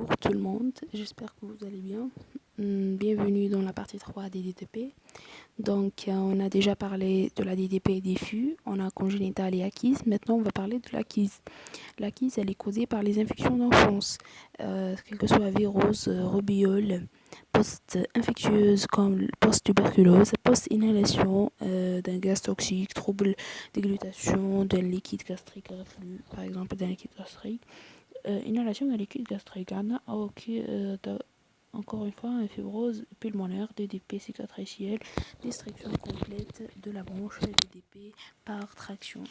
Bonjour tout le monde, j'espère que vous allez bien. Bienvenue dans la partie 3 des DTP. On a déjà parlé de la DTP diffus, on a congénitale et acquise. Maintenant, on va parler de l'acquise. L'acquise, elle est causée par les infections d'enfance, quel que soit virus, rubéole, post-infectieuse comme post-tuberculose, post-inhalation d'un gaz toxique, trouble déglutation d'un liquide gastrique reflux, par exemple d'un liquide gastrique. Inhalation d'un liquide gastrique, encore une fois, une fibrose pulmonaire, DDP cicatricielle, destruction complète de la bronche DDP par traction.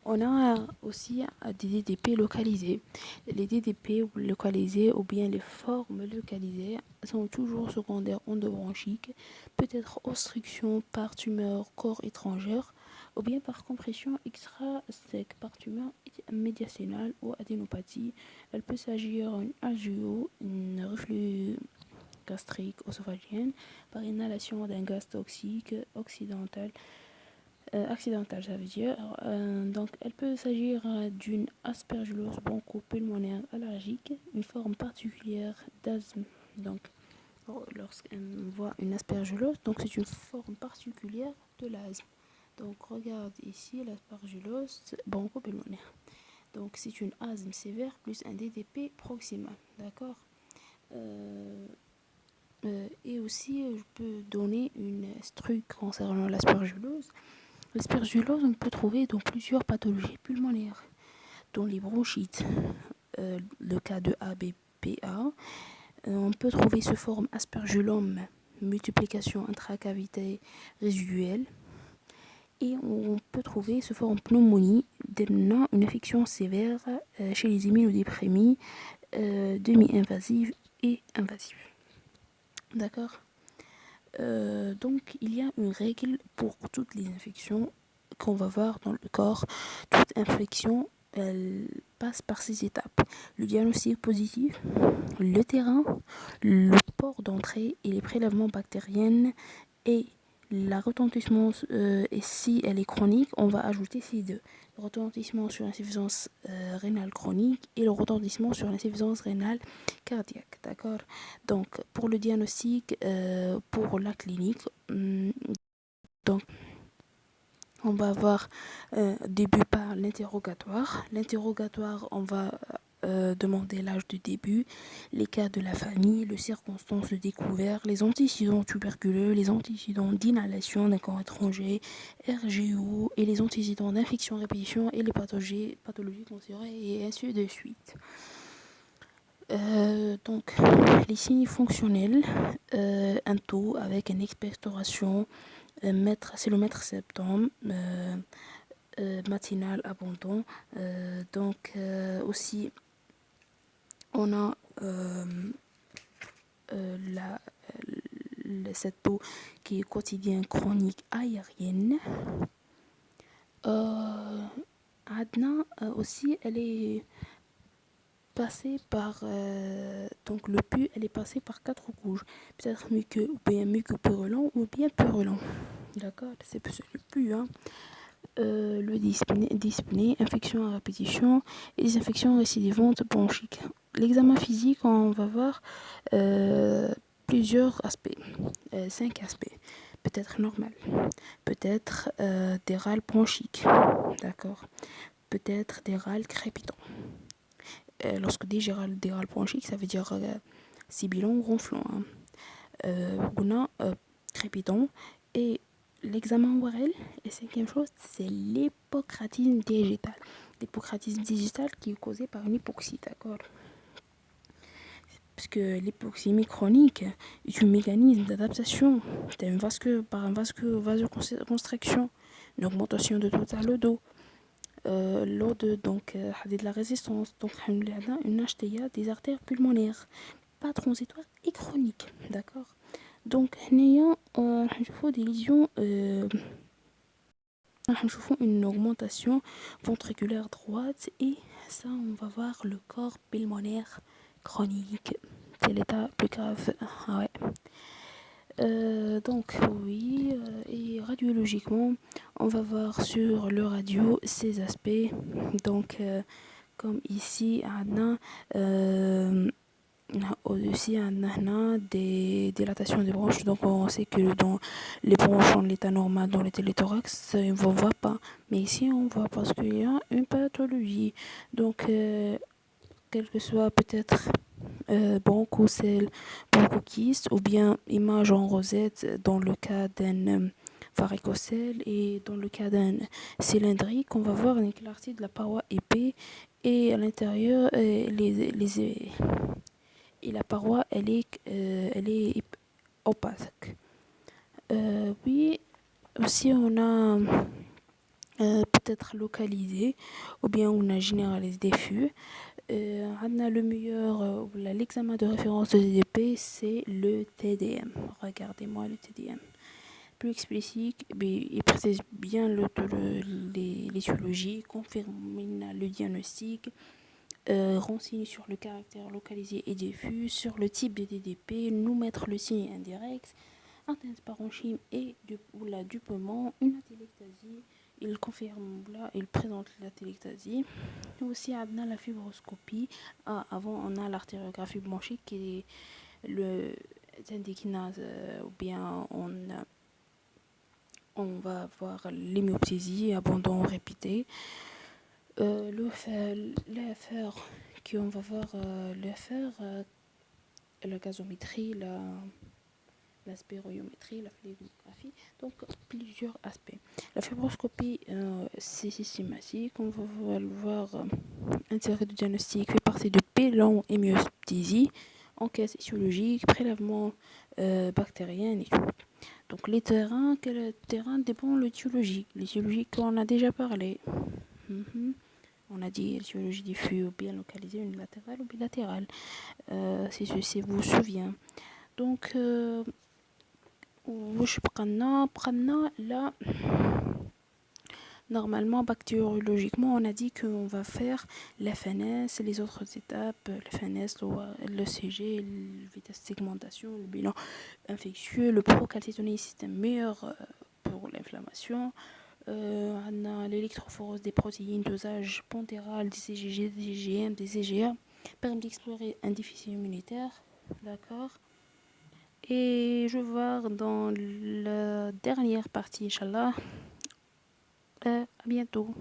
On a aussi des DDP localisés. Les DDP localisés ou bien les formes localisées sont toujours secondaires endobronchiques, peut-être obstruction par tumeur corps étrangère ou bien par compression extra-sec par tumeur médiastinale ou adénopathie. Elle peut s'agir d'une algéo, une reflux gastrique œsophagienne par inhalation d'un gaz toxique accidentale, ça veut dire. Elle peut s'agir d'une aspergillose bronchopulmonaire allergique, une forme particulière d'asthme. Donc, lorsqu'on voit une aspergillose, donc c'est une forme particulière de l'asthme. Donc, regarde ici l'aspergillose bronchopulmonaire. Donc, c'est une asthme sévère plus un DDP proximal, d'accord. Et aussi, je peux donner une truc concernant l'aspergillose. L'aspergillose, on peut trouver dans plusieurs pathologies pulmonaires, dont les bronchites, le cas de ABPA. On peut trouver sous forme aspergillome, multiplication intracavité résiduelle. Et on peut trouver sous forme pneumonie, démenant une infection sévère chez les immunodéprimés, demi-invasive et invasive. D'accord. Donc, il y a une règle pour toutes les infections qu'on va voir dans le corps. Toute infection, elle passe par ces étapes. Le diagnostic positif, le terrain, le port d'entrée et les prélèvements bactériens et la retentissement, et si elle est chronique, on va ajouter ces deux. Le retentissement sur l'insuffisance rénale chronique et le retentissement sur l'insuffisance rénale cardiaque. D'accord. Donc, pour le diagnostic, pour la clinique, donc, on va avoir début par l'interrogatoire. L'interrogatoire, on va demander l'âge de début, les cas de la famille, les circonstances de découvert, les antécédents tuberculeux, les antécédents d'inhalation d'un corps étranger, RGO, et les antécédents d'infection à répétition et les pathologies cancéreuses et ainsi de suite. Donc, les signes fonctionnels, un taux avec une expectoration, c'est le mètre septembre, matinal abondant. Aussi, on a cette peau qui est quotidienne, chronique, aérienne. Adna aussi, elle est passée par donc le pus, elle est passée par 4 couches, peut-être muqueux ou bien mucopurulent ou bien purulent. D'accord, c'est le pus, hein. Le dyspnée, infection à répétition et les infections récidivantes bronchiques. L'examen physique, on va voir plusieurs aspects, 5 aspects. Peut-être normal, peut-être des râles bronchiques, d'accord, peut-être des râles crépitants. Lorsque des râles bronchiques, ça veut dire sibilant ou ronflant, hein. On a crépitant. Et l'examen ORL, et cinquième chose, c'est l'hypocratisme digital. L'hypocratisme digital qui est causé par une hypoxie, d'accord. Parce que l'hypoxémie chronique est un mécanisme d'adaptation par un vasoconstriction, une augmentation de total d'eau. L'eau de la résistance, donc une HTA des artères pulmonaires, pas transitoire et chronique, d'accord. Donc, il faut des lésions, une augmentation ventriculaire droite et ça, on va voir le corps pulmonaire chronique. C'est l'état plus grave. Ah ouais. Et radiologiquement, on va voir sur le radio ces aspects. Donc, comme ici aussi on a des dilatations des bronches. Donc on sait que dans les bronches en l'état normal, dans le téléthorax, on ne voit pas. Mais ici on voit parce qu'il y a une pathologie. Donc quel que soit peut-être bronchocèle, bronchokyste ou bien image en rosette dans le cas d'un varicocèle, et dans le cas d'un cylindrique, on va voir une clarté de la paroi épais, et à l'intérieur, et la paroi, elle est opaque. Oui, aussi on a peut-être localisé ou bien on a généralisé des fûts. Le meilleur, l'examen de référence de TDP, c'est le TDM. Regardez-moi le TDM. Plus explicite, mais il précise bien l'étiologie, confirme le diagnostic, renseigner sur le caractère localisé et diffus, sur le type de TDP, nous mettre le signe indirect, atteinte parenchyme et du poumon, une atelectasie. Il confirme là, il présente la téléctasie. Aussi, on a la fibroscopie. Avant, on a l'artériographie blanchique qui est le syndikinase, ou bien on va voir l'hémoptysie, abandon répété. Le FR, qu'on va voir le FR, la gazométrie, la spirométrie, la phlégographie, donc plusieurs aspects. La fibroscopie, c'est systématique. On va voir un série de diagnostics fait partie de bilan et myoptysie, enquête histologique, prélèvement bactérien et tout. Donc les terrains, quel terrain dépend de l'étiologie. L'étiologie qu'on a déjà parlé. On a dit l'étiologie diffuse ou bien localisée, unilatérale ou bilatérale, si vous vous souvenez. Donc واش بقالنا là. Normalement, bactériologiquement, on a dit qu'on va faire la FNS, les autres étapes, la FNS, le CG, la vitesse de segmentation, le bilan infectieux, le procalcitonie, système meilleur pour l'inflammation. On a l'électrophorose des protéines, dosage pontéral, des CGG, des IgM, des IgA, permet d'explorer un déficit immunitaire, d'accord. Et je vais voir dans la dernière partie, Inch'Allah. À bientôt.